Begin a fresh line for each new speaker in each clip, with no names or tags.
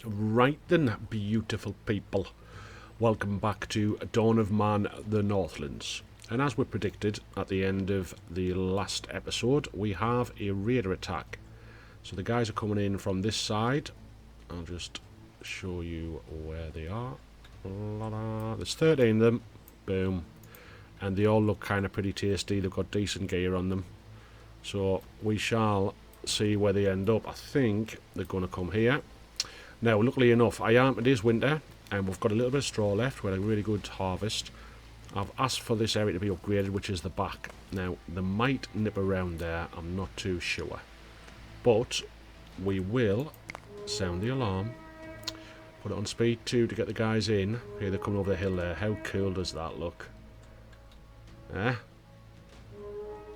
Right then, beautiful people. Welcome back to Dawn of Man, the Northlands. And as we predicted at the end of the last episode, we have a raider attack. So the guys are coming in from this side. I'll just show you where they are. There's 13 of them. Boom. And they all look kind of pretty tasty. They've got decent gear on them. So we shall see where they end up. I think they're going to come here. Now, luckily enough, it is winter, and we've got a little bit of straw left. We had a really good harvest. I've asked for this area to be upgraded, which is the back. Now, they might nip around there, I'm not too sure. But we will sound the alarm, put it on speed 2 to get the guys in. Here, they're coming over the hill there. How cool does that look? Eh?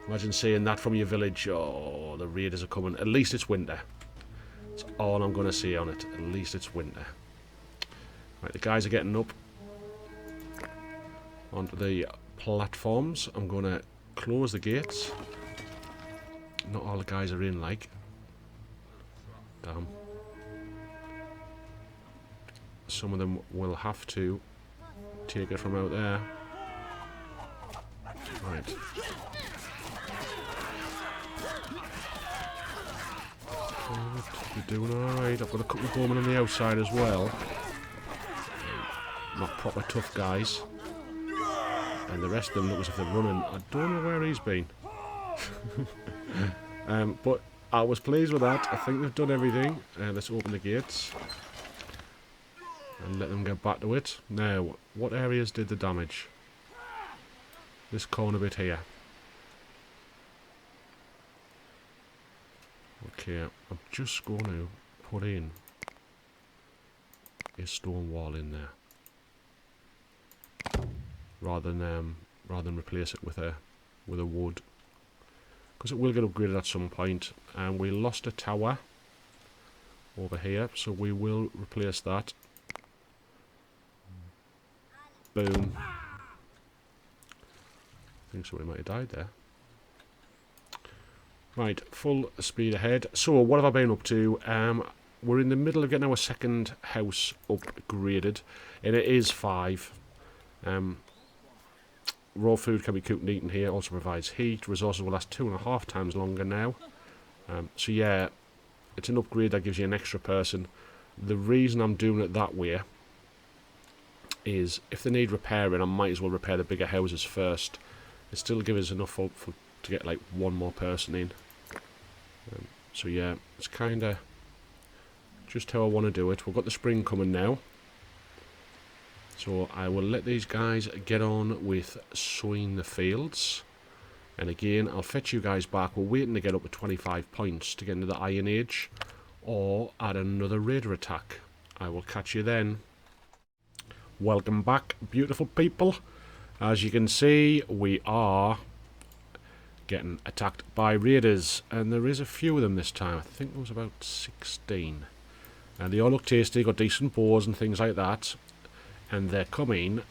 Imagine seeing that from your village. Oh, the raiders are coming. At least it's winter. That's all I'm going to say on it. At least it's winter. Right, the guys are getting up onto the platforms. I'm going to close the gates. Not all the guys are in, like. Damn. Some of them will have to take it from out there. Right. You're doing alright. I've got a couple of bowmen on the outside as well. Not proper tough guys. And the rest of them look as if they're running. I don't know where he's been. But I was pleased with that. I think they've done everything. Let's open the gates. And let them get back to it. Now, what areas did the damage? This corner bit here. Okay, I'm just going to put in a stone wall in there, rather than replace it with a wood, because it will get upgraded at some point. And we lost a tower over here, so we will replace that. Boom. I think somebody might have died there. Right, full speed ahead. So, what have I been up to? We're in the middle of getting our second house upgraded, and it is 5. Raw food can be cooked and eaten here, also provides heat. Resources will last 2.5 times longer now. So yeah, it's an upgrade that gives you an extra person. The reason I'm doing it that way is if they need repairing, I might as well repair the bigger houses first. It still gives us enough to get like one more person in. So yeah, it's kind of just how I want to do it. We've got the spring coming now, so I will let these guys get on with sowing the fields. And again, I'll fetch you guys back. We're waiting to get up to 25 points to get into the Iron Age, or add another raider attack. I will catch you then. Welcome back, beautiful people. As you can see, we are getting attacked by raiders, and there is a few of them this time. I think there was about 16, and they all look tasty, got decent bows and things like that, and they're coming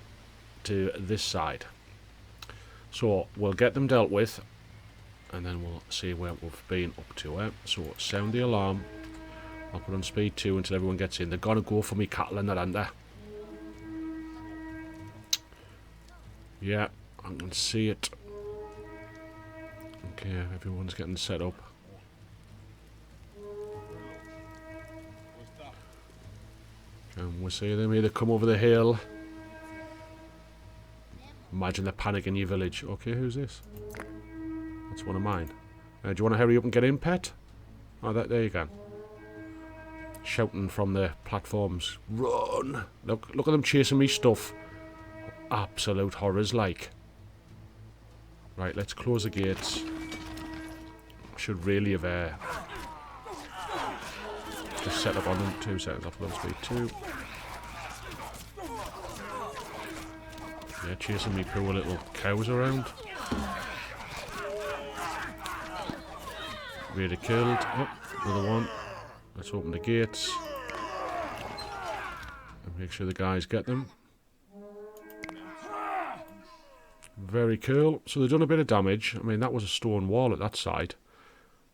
to this side. So we'll get them dealt with, and then we'll see where we've been up to. So sound the alarm. I'll put on speed 2 until everyone gets in. They're gonna go for me cattle and that, aren't they? Yeah, I can see it. Okay, everyone's getting set up. Can we see them here? They come over the hill. Imagine the panic in your village. Okay, who's this? That's one of mine. Do you want to hurry up and get in, pet? Oh, there you go. Shouting from the platforms. Run! Look at them chasing me stuff. Absolute horrors, like. Right, let's close the gates. Should really have just set up on them. 2 seconds. I'll put on speed 2. Yeah, chasing me poor little cows around. Raider killed. Oh, another one. Let's open the gates and make sure the guys get them. Very cool. So they've done a bit of damage. I mean, that was a stone wall at that side.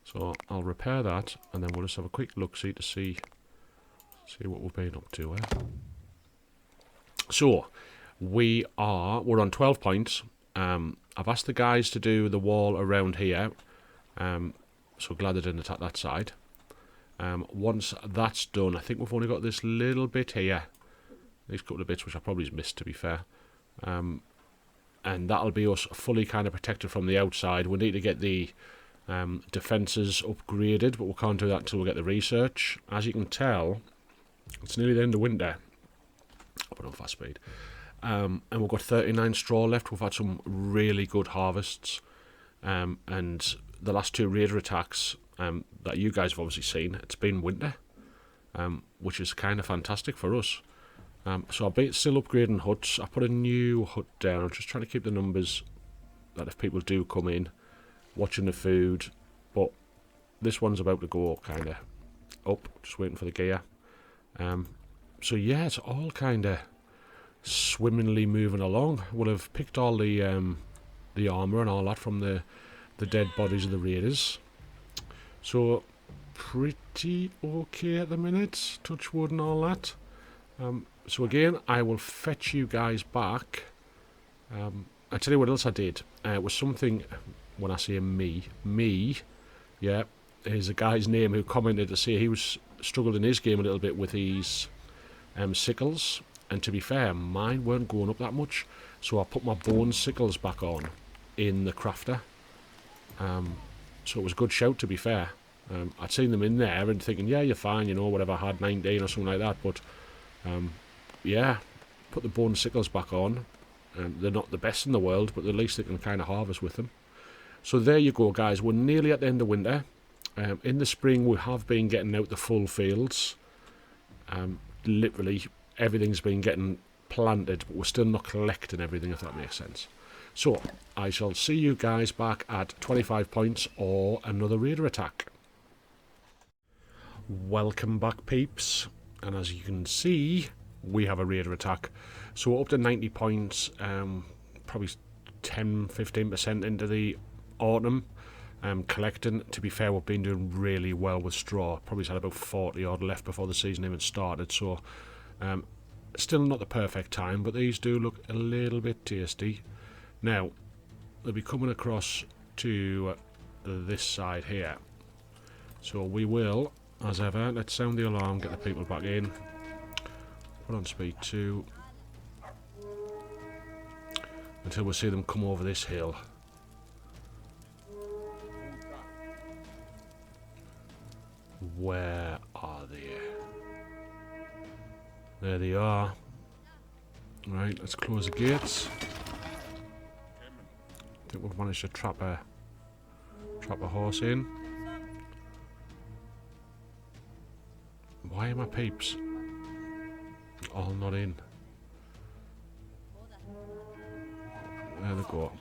So I'll repair that, and then we'll just have a quick look-see to see See what we've been up to, eh? So, we're on 12 points. I've asked the guys to do the wall around here. So glad they didn't attack that side. Once that's done, I think we've only got this little bit here. These couple of bits which I probably missed, to be fair. And that'll be us fully kind of protected from the outside. We need to get the defences upgraded, but we can't do that until we get the research. As you can tell, it's nearly the end of winter. I'll put on fast speed. And we've got 39 straw left. We've had some really good harvests. And the last two raider attacks that you guys have obviously seen, it's been winter, which is kind of fantastic for us. So I'll still upgrading huts. I put a new hut down. I'm just trying to keep the numbers that if people do come in, watching the food. But this one's about to go kind of up, just waiting for the gear. So yeah, it's all kind of swimmingly moving along. We'll have picked all the armour and all that from the dead bodies of the raiders. So pretty okay at the minute, touch wood and all that. So again, I will fetch you guys back. I tell you what else I did. It was something, when I say me, yeah, is a guy's name who commented to say he was struggled in his game a little bit with these sickles. And to be fair, mine weren't going up that much. So I put my bone sickles back on in the crafter. So it was a good shout, to be fair. I'd seen them in there and thinking, yeah, you're fine, you know, whatever, I had 19 or something like that. But yeah, put the bone sickles back on. They're not the best in the world, but at least they can kind of harvest with them. So there you go, guys. We're nearly at the end of winter. In the spring, we have been getting out the full fields. Literally, everything's been getting planted, but we're still not collecting everything, if that makes sense. So, I shall see you guys back at 25 points or another raider attack. Welcome back, peeps. And as you can see, we have a raider attack. So we're up to 90 points, probably 10-15% into the autumn. Collecting, to be fair, we've been doing really well with straw. Probably had about 40 odd left before the season even started. So, still not the perfect time, but these do look a little bit tasty. Now, they'll be coming across to this side here. So we will, as ever, let's sound the alarm, get the people back in. Put on speed 2. Until we see them come over this hill. Where are they? There they are. Right, let's close the gates. I think we've managed to trap a horse in. Why are my peeps all not in? There they go.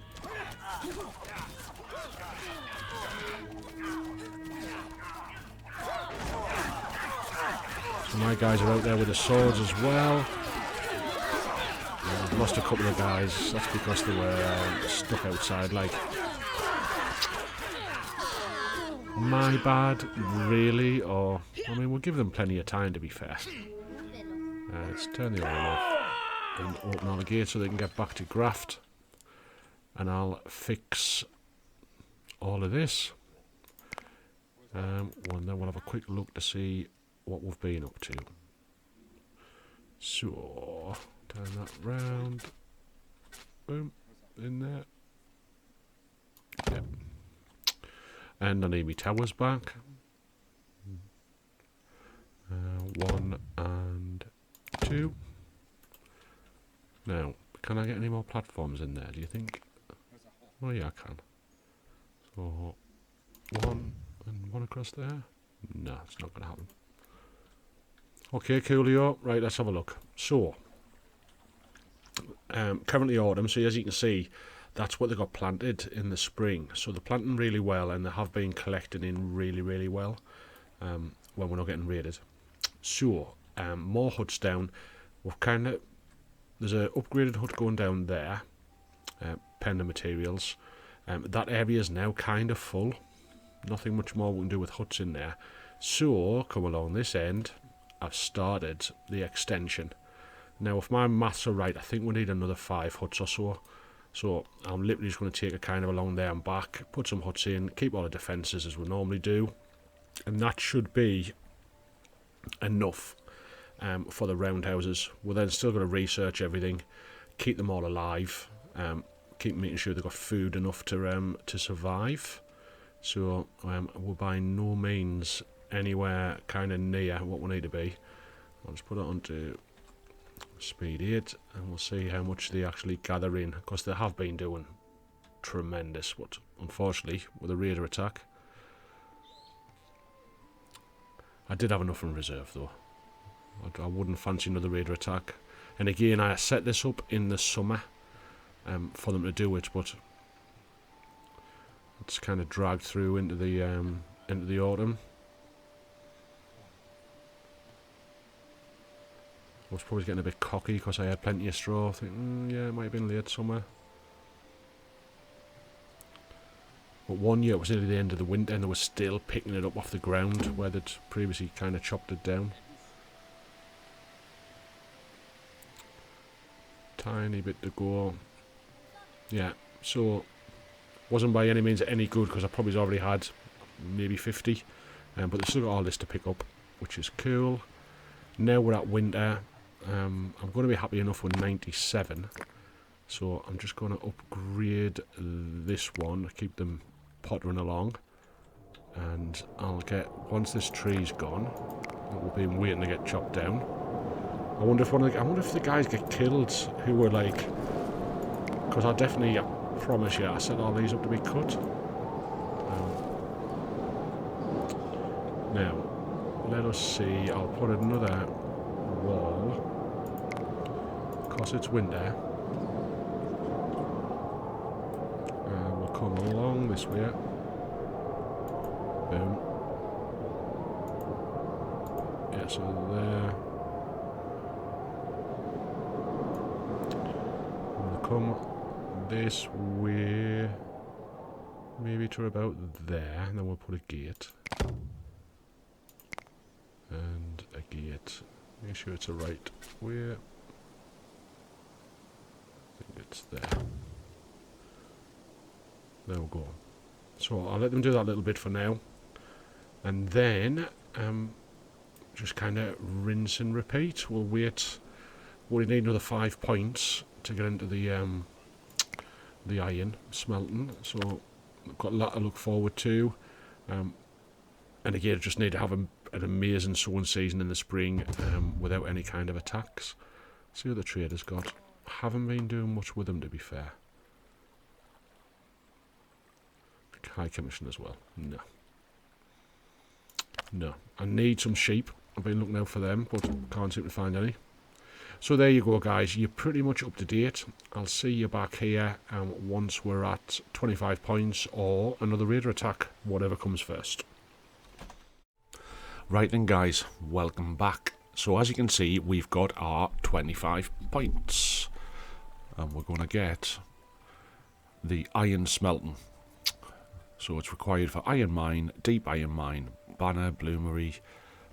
So my guys are out there with the swords as well. I've lost a couple of guys. That's because they were stuck outside. Like, my bad, really? Or, I mean, we'll give them plenty of time, to be fair. Let's turn the oil off and open all the gates so they can get back to graft. And I'll fix all of this. And then we'll have a quick look to see what we've been up to. So, turn that round. Boom. In there. Yep. And I need my towers back. 1 and 2. Now, can I get any more platforms in there, do you think? Oh yeah, I can. So, 1 and 1 across there? No, it's not going to happen. Okay, coolio. Right, let's have a look. So, currently autumn, so as you can see, that's what they got planted in the spring. So they're planting really well, and they have been collecting in really, really well when we're not getting raided. So, more huts down. We've kind of, there's an upgraded hut going down there, pen the materials. That area is now kind of full. Nothing much more we can do with huts in there. So, come along this end, I've started the extension. Now, if my maths are right, I think we need another 5 huts or so. So I'm literally just going to take it kind of along there and back, put some huts in, keep all the defences as we normally do. And that should be enough for the roundhouses. We're then still going to research everything, keep them all alive, keep making sure they've got food enough to survive. So we're by no means anywhere kind of near what we need to be. I'll just put it onto speed 8 and we'll see how much they actually gather in, because they have been doing tremendous, but unfortunately with a raider attack I did have enough in reserve though. I wouldn't fancy another raider attack, and again I set this up in the summer for them to do it, but it's kind of dragged through into the autumn. I was probably getting a bit cocky because I had plenty of straw. I think, yeah, it might have been late summer. But one year it was nearly the end of the winter and they were still picking it up off the ground where they'd previously kind of chopped it down. Tiny bit to go. Yeah, so wasn't by any means any good because I probably already had maybe 50. But they've still got all this to pick up, which is cool. Now we're at winter. I'm going to be happy enough with 97, so I'm just going to upgrade this one, keep them pottering along, and I'll get, once this tree's gone, it will be waiting to get chopped down. I wonder if the guys get killed who were like, because I promise you I set all these up to be cut. Now let us see, I'll put another wall because it's winter. We'll come along this way. Boom. Yeah, so there. We'll come this way, maybe to about there, and then we'll put a gate. And a gate. Make sure it's the right way. I think it's there. There we go. So I'll let them do that little bit for now. And then just kind of rinse and repeat. We'll wait. We need another 5 points to get into the iron smelting. So we've got a lot to look forward to. And again, I just need to have an amazing sowing season in the spring without any kind of attacks. See what the trader's got. Haven't been doing much with them, to be fair. High commission as well. No. I need some sheep. I've been looking out for them, but can't seem to find any. So there you go, guys. You're pretty much up to date. I'll see you back here once we're at 25 points or another raider attack, whatever comes first. Right then, guys, welcome back. So as you can see, we've got our 25 points. And we're going to get the iron smelting. So it's required for iron mine, deep iron mine, banner, bloomery,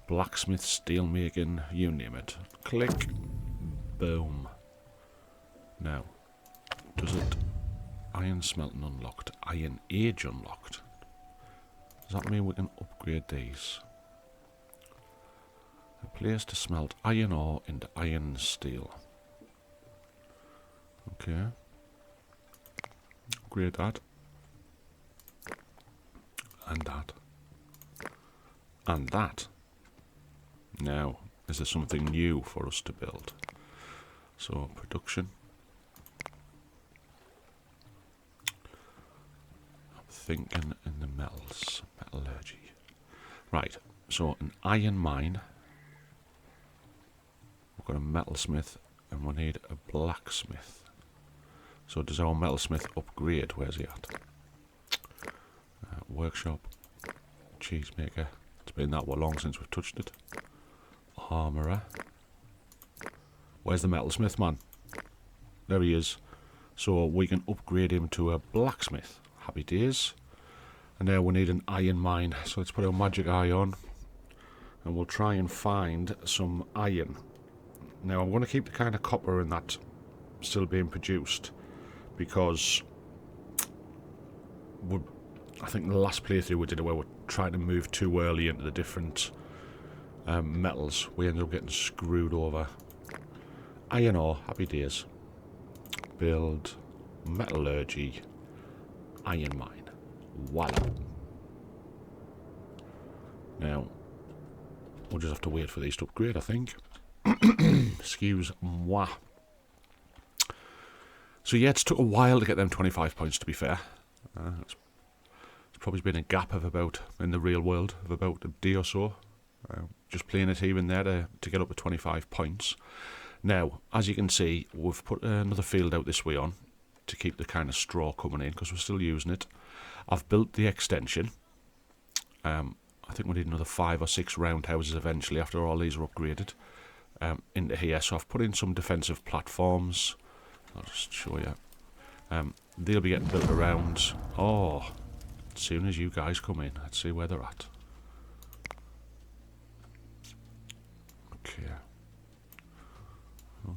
blacksmith, steel making, you name it. Click. Boom. Now, does it iron smelting unlocked, iron age unlocked? Does that mean we can upgrade these? A place to smelt iron ore into iron steel. Okay. Upgrade that. And that. And that. Now, is there something new for us to build? So, production. I'm thinking in the metals. Metallurgy. Right, so an iron mine. We've got a metalsmith and we need a blacksmith. So does our metalsmith upgrade? Where's he at? Workshop. Cheesemaker. It's been that long since we've touched it. Armourer. Where's the metalsmith, man? There he is. So we can upgrade him to a blacksmith. Happy days. And now we need an iron mine. So let's put our magic eye on. and we'll try and find some iron. Now I'm going to keep the kind of copper in that still being produced, because I think the last playthrough we did where we're trying to move too early into the different metals, we ended up getting screwed over. Iron ore, happy days. Build, metallurgy, iron mine. Voila. Now, we'll just have to wait for these to upgrade, I think. Excuse moi. So yeah, it's took a while to get them 25 points, to be fair. It's probably been a gap of about, in the real world, of about a day or so. Just playing it even there to get up to 25 points. Now, as you can see, we've put another field out this way on to keep the kind of straw coming in, because we're still using it. I've built the extension. I think we need another 5 or 6 roundhouses eventually after all these are upgraded into here. So I've put in some defensive platforms. I'll just show you. They'll be getting built around. Oh, as soon as you guys come in, let's see where they're at.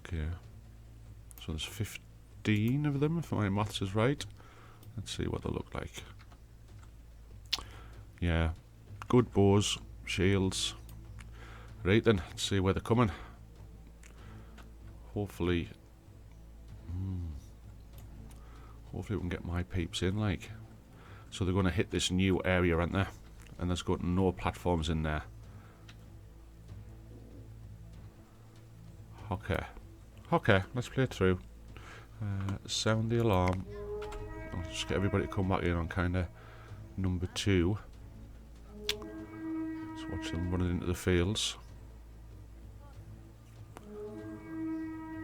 Okay. So there's 15 of them, if my maths is right. Let's see what they look like. Yeah, good bows, shields. Right then, let's see where they're coming. Hopefully we can get my peeps in, like. So they're going to hit this new area, aren't they? And there's got no platforms in there. Okay, let's play it through. Sound the alarm. I'll just get everybody to come back in on kind of number 2. Let's watch them running into the fields.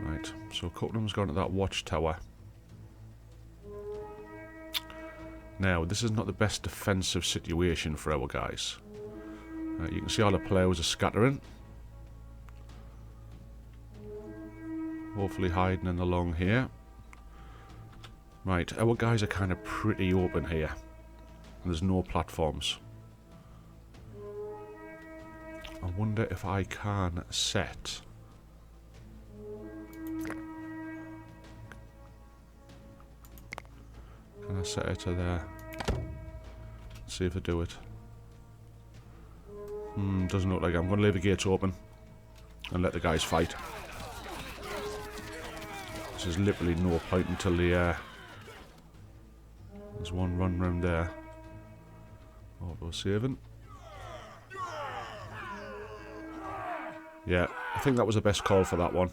Right, so a couple of them's gone to that watchtower. Now, this is not the best defensive situation for our guys. You can see all the players are scattering. Hopefully hiding in along here. Right, our guys are kind of pretty open here. And there's no platforms. I wonder if I can set... Can I set it to there? Let's see if I do it. Doesn't look like it. I'm going to leave the gates open and let the guys fight. There's literally no point until the there's one run round there. Auto saving. Yeah, I think that was the best call for that one.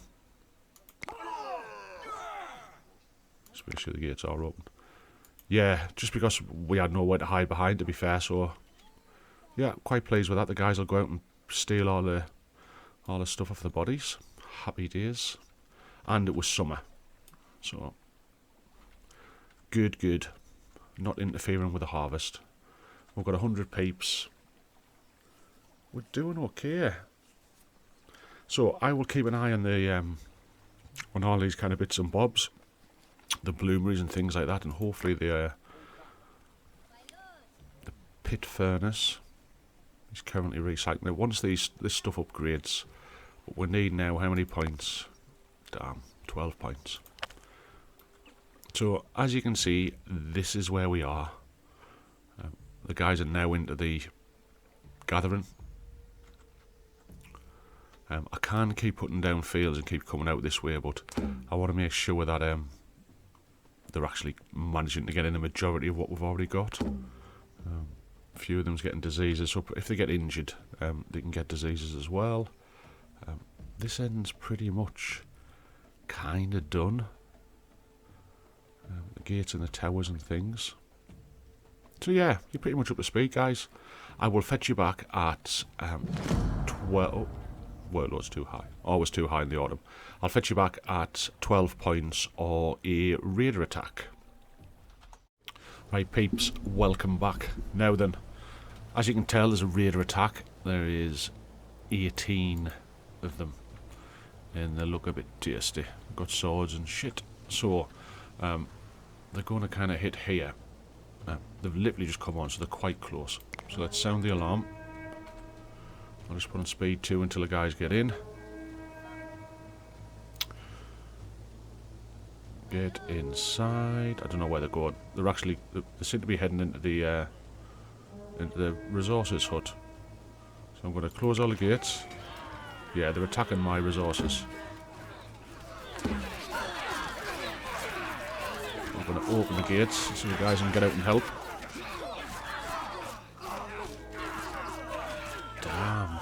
Just make sure the gates are open. Yeah, just because we had nowhere to hide behind, to be fair, so yeah, quite pleased with that. The guys will go out and steal all the stuff off the bodies. Happy days. And it was summer. So, good. Not interfering with the harvest. We've got 100 peeps. We're doing okay. So, I will keep an eye on the on all these kind of bits and bobs, the bloomeries and things like that, and hopefully the pit furnace is currently recycling. Once this stuff upgrades, what we need now, how many points? Damn, 12 points. So, as you can see, this is where we are. The guys are now into the gathering. I can keep putting down fields and keep coming out this way, but I want to make sure that they're actually managing to get in the majority of what we've already got. A few of them's getting diseases, so if they get injured, they can get diseases as well. This end's pretty much kind of done. The gates and the towers and things. So yeah, you're pretty much up to speed, guys. I will fetch you back at 12... Workload's too high. Always too high in the autumn. I'll fetch you back at 12 points or a raider attack. Right, peeps, welcome back. Now then, as you can tell, there's a raider attack. There is 18 of them. And they look a bit tasty. Got swords and shit. So, they're going to kind of hit here. They've literally just come on, so they're quite close. So let's sound the alarm. I'll just put on speed 2 until the guys get in. Get inside. I don't know where they're going. They're actually, they seem to be heading into the resources hut. So I'm going to close all the gates. Yeah, they're attacking my resources. I'm going to open the gates so the guys can get out and help. Damn.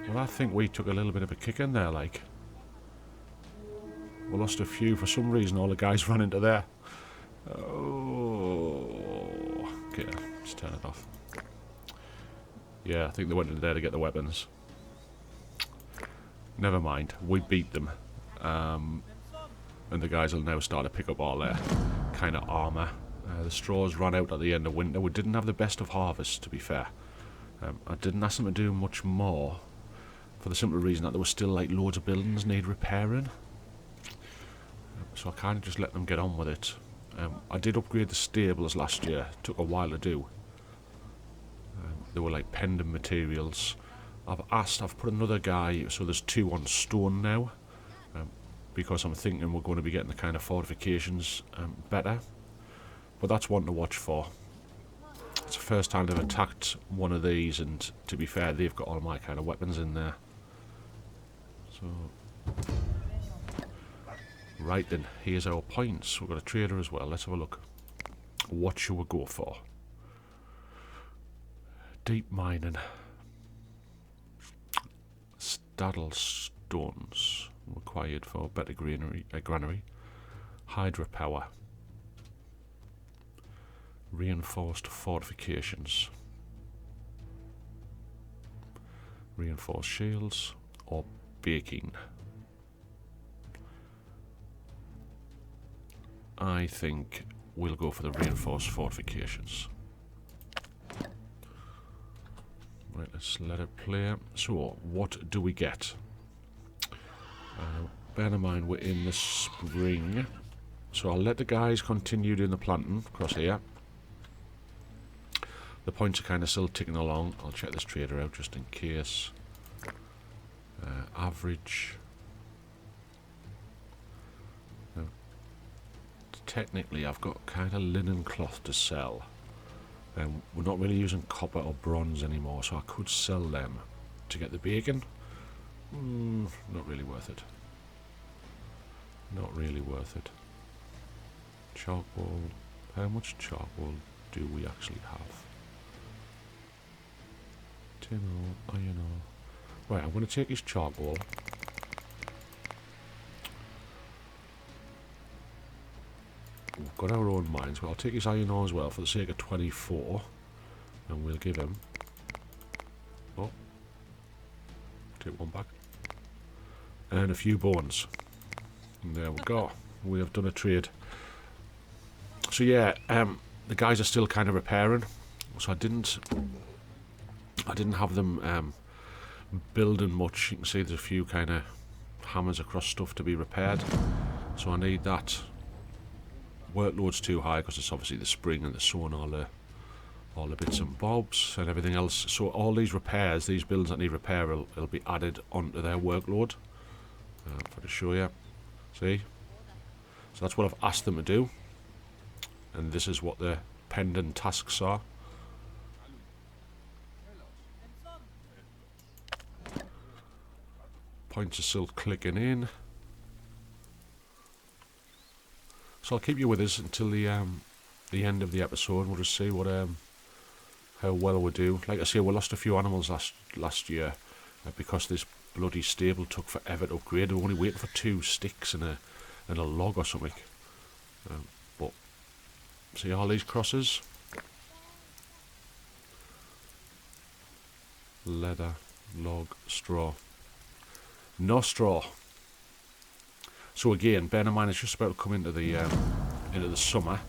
Well, I think we took a little bit of a kick in there, like. We lost a few. For some reason, all the guys ran into there. Oh. Okay, let's turn it off. Yeah, I think they went into there to get the weapons. Never mind. We beat them. And the guys will now start to pick up all their kind of armour. The straws ran out at the end of winter. We didn't have the best of harvests, to be fair. I didn't ask them to do much more, for the simple reason that there was still like loads of buildings need repairing. So I kind of just let them get on with it. I did upgrade the stables last year. It took a while to do. They were like pendant materials. I've put another guy, so there's 2 on stone now. Because I'm thinking we're going to be getting the kind of fortifications better. But that's one to watch for. It's the first time they've attacked one of these, and to be fair, they've got all my kind of weapons in there. So, right then, here's our points. We've got a trader as well. Let's have a look. What should we go for? Deep mining. Staddle stones required for better granary. Hydropower. Reinforced fortifications. Reinforced shields or baking. I think we'll go for the reinforced fortifications. Right, let's let it play. So, what do we get? Bear in mind we're in the spring, so I'll let the guys continue doing the planting across here. The points are kind of still ticking along. I'll check this trader out just in case. Average. Now, technically I've got kind of linen cloth to sell. We're not really using copper or bronze anymore, so I could sell them to get the bacon. Not really worth it. Not really worth it. Charcoal. How much charcoal do we actually have? Tin ore, iron ore. Right, I'm going to take his charcoal. We've got our own mines, but I'll take his iron ore as well for the sake of 24. And we'll give him... Oh. Take one back. And a few bones. And there we go. We have done a trade. So yeah, the guys are still kind of repairing. So I didn't have them building much. You can see there's a few kind of hammers across stuff to be repaired. So I need that. Workload's too high because it's obviously the spring and they're sewing all the bits and bobs and everything else. So all these repairs, these buildings that need repair, will be added onto their workload. If I just show you. See? So that's what I've asked them to do. And this is what the pending tasks are. Points are still clicking in. So I'll keep you with us until the end of the episode. We'll just see what how well we do. Like I say, we lost a few animals last year because this bloody stable took forever to upgrade. We were only waiting for 2 sticks and a log or something. But see all these crosses? Leather, log, straw. No straw. So again, bear in mind it's just about to come into the summer.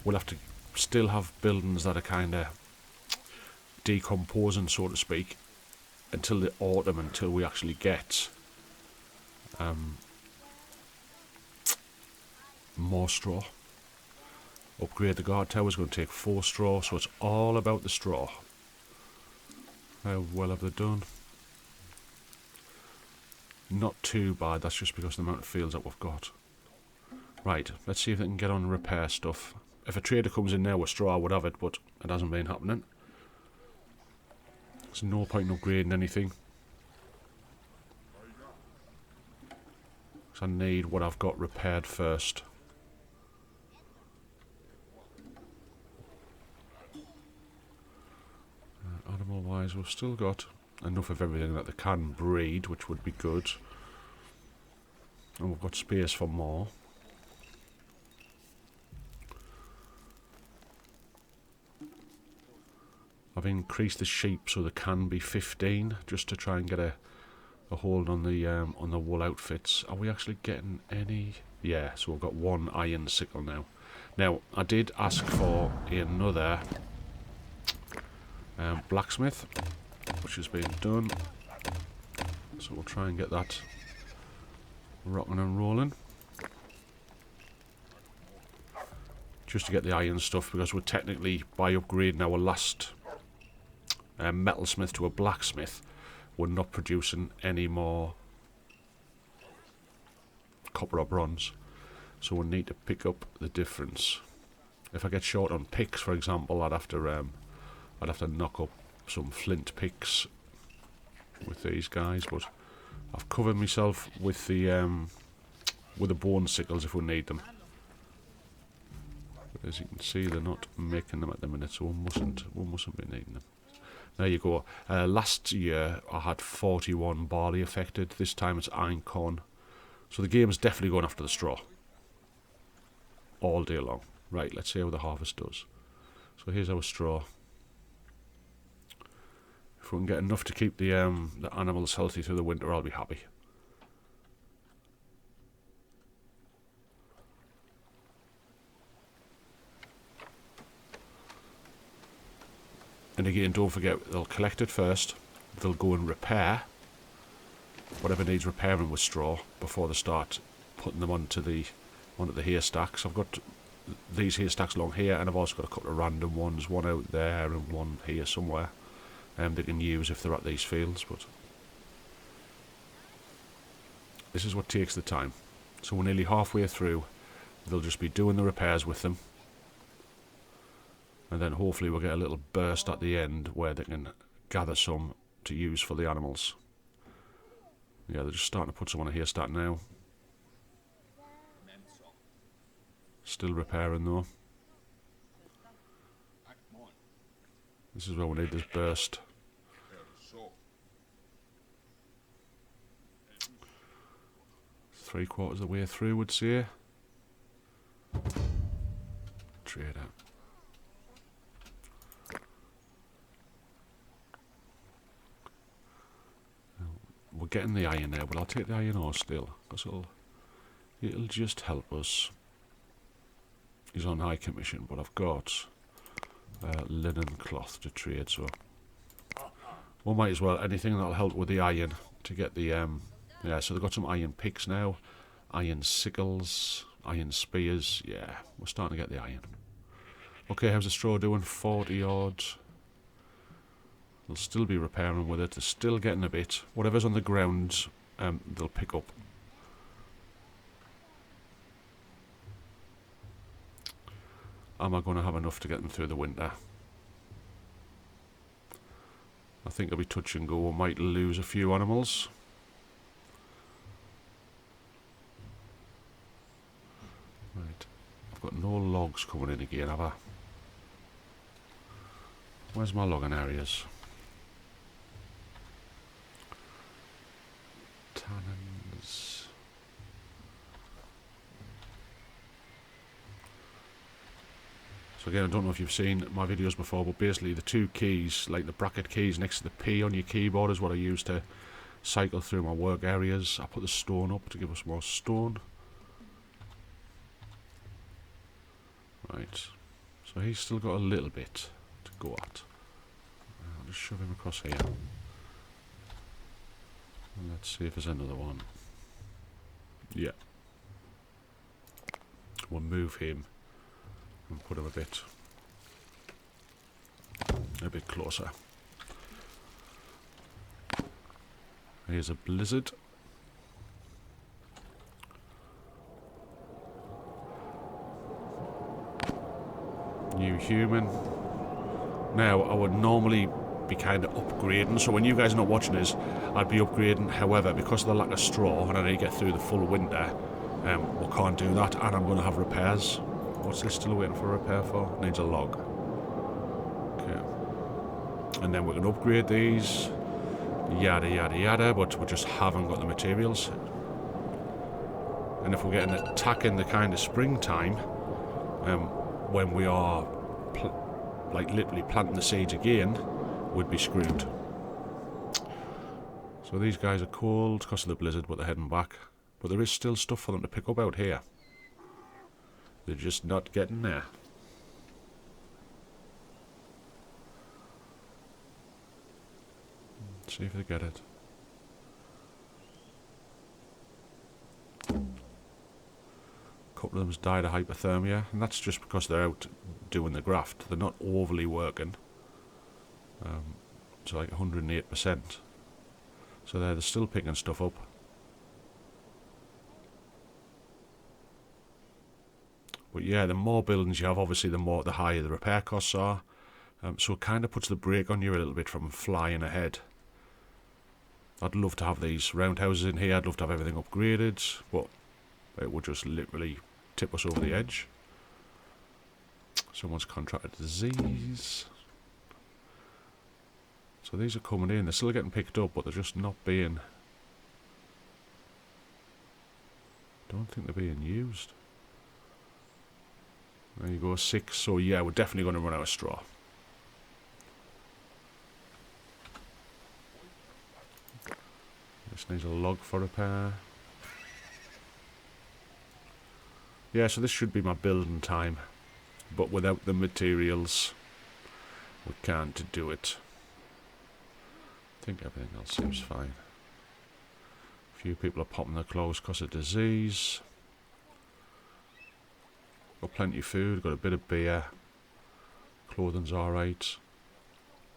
We'll have to still have buildings that are kind of decomposing, so to speak, until the autumn, until we actually get more straw. Upgrade the guard tower is going to take 4 straw, so it's all about the straw. How well have they done? Not too bad, that's just because of the amount of fields that we've got. Right, let's see if they can get on and repair stuff. If a trader comes in now with straw, I would have it, but it hasn't been happening. There's no point in upgrading anything. So I need what I've got repaired first. Animal wise, we've still got enough of everything that they can breed, which would be good. And we've got space for more. I've increased the sheep so there can be 15, just to try and get a hold on the wool outfits. Are we actually getting any? Yeah, so we've got 1 iron sickle now. Now, I did ask for another blacksmith, which has been done. So we'll try and get that rocking and rolling. Just to get the iron stuff, because we're technically, by upgrading our last metalsmith to a blacksmith, we're not producing any more copper or bronze. So we'll need to pick up the difference. If I get short on picks, for example, I'd have to knock up some flint picks with these guys, but I've covered myself with the bone sickles if we need them. But as you can see, they're not making them at the minute, so we mustn't be needing them. There you go. Last year I had 41 barley affected. This time it's einkorn. So the game's definitely going after the straw all day long. Right, let's see how the harvest does. So here's our straw. If we can get enough to keep the animals healthy through the winter, I'll be happy. And again, don't forget, they'll collect it first. They'll go and repair whatever needs repairing with straw before they start putting them onto the haystacks. I've got these haystacks along here, and I've also got a couple of random ones, one out there and one here somewhere. They can use if they're at these fields, but this is what takes the time. So we're nearly halfway through. They'll just be doing the repairs with them, and then hopefully we'll get a little burst at the end where they can gather some to use for the animals. Yeah, they're just starting to put some on a haystack now. Still repairing though. This is where we need this burst. 3/4 of the way through, would say. Trader. We're getting the iron now, but I'll take the iron ore still, because it'll just help us. He's on high commission, but I've got linen cloth to trade, so we might as well, anything that'll help with the iron to get the yeah, so they've got some iron picks now, iron sickles, iron spears. Yeah, we're starting to get the iron. Okay, how's the straw doing? 40 odd. They'll still be repairing with it. They're still getting a bit. Whatever's on the ground, they'll pick up. Am I going to have enough to get them through the winter? I think it'll be touch and go. We might lose a few animals. Right. I've got no logs coming in again, have I? Where's my logging areas? Tannins. So again, I don't know if you've seen my videos before, but basically the 2 keys, like the bracket keys next to the P on your keyboard, is what I use to cycle through my work areas. I put the stone up to give us more stone. Right, so he's still got a little bit to go at. I'll just shove him across here. And let's see if there's another one. Yeah. We'll move him And put them a bit closer. Here's a blizzard. New human. Now, I would normally be kind of upgrading, so when you guys are not watching this, I'd be upgrading. However, because of the lack of straw and I need to get through the full winter, we can't do that, and I'm going to have repairs. What's this still waiting for repair for? Needs a log. Okay. And then we can upgrade these. Yada yada yada, but we just haven't got the materials. And if we're getting an attack in the kind of springtime, when we are like literally planting the seeds again, we'd be screwed. So these guys are cold because of the blizzard, but they're heading back. But there is still stuff for them to pick up out here. They're just not getting there. See if they get it. A couple of them's died of hypothermia, and that's just because they're out doing the graft. They're not overly working. It's like 108%. So they're still picking stuff up. But yeah, the more buildings you have, obviously the higher the repair costs are. So it kind of puts the brake on you a little bit from flying ahead. I'd love to have these roundhouses in here. I'd love to have everything upgraded, but it would just literally tip us over the edge. Someone's contracted disease. So these are coming in. They're still getting picked up, but they're just not being... don't think they're being used. There you go, 6. So yeah, we're definitely going to run out of straw. This needs a log for repair. Yeah, so this should be my building time. But without the materials, we can't do it. I think everything else seems fine. A few people are popping their clothes because of disease. Got plenty of food, got a bit of beer. Clothing's alright.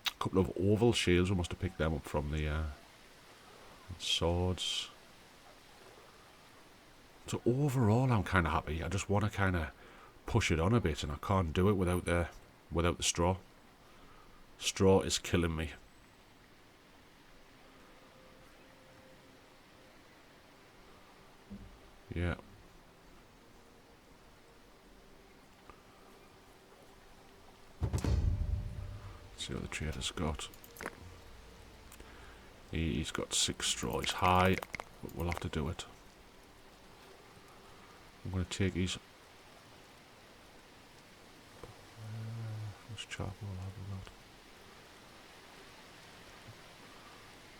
A couple of oval shields, we must have picked them up from the swords. So overall I'm kind of happy. I just want to kind of push it on a bit, and I can't do it without the straw. Straw is killing me. Yeah. Let's see what the trader's got. He's got 6 straw. He's high, but we'll have to do it. I'm going to take his... what's charcoal have we got?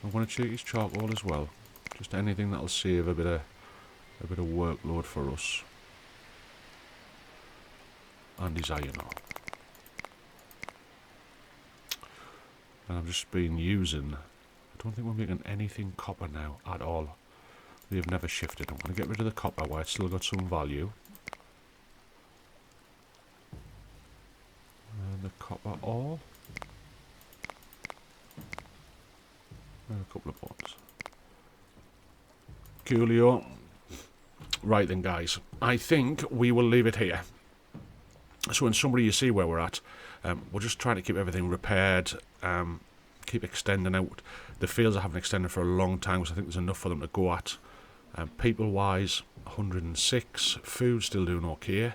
I'm going to take his charcoal as well. Just anything that'll save a bit of workload for us. And his iron ore. And I've just been using... I don't think we're making anything copper now at all. We have never shifted. I'm going to get rid of the copper while it's still got some value. And the copper ore. And a couple of bones. Coolio. Right then, guys. I think we will leave it here. So in summary, you see where we're at. We're just trying to keep everything repaired. Keep extending out. The fields I haven't extended for a long time, because I think there's enough for them to go at. People-wise, 106. Food still doing okay.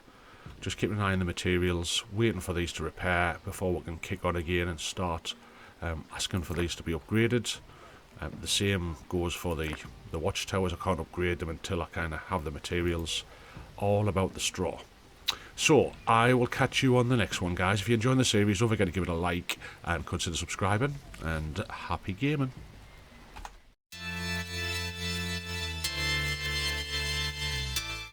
Just keeping an eye on the materials, waiting for these to repair before we can kick on again and start asking for these to be upgraded. The same goes for the watchtowers. I can't upgrade them until I kind of have the materials. All about the straw. So, I will catch you on the next one, guys. If you're enjoying the series, don't forget to give it a like and consider subscribing. And happy gaming.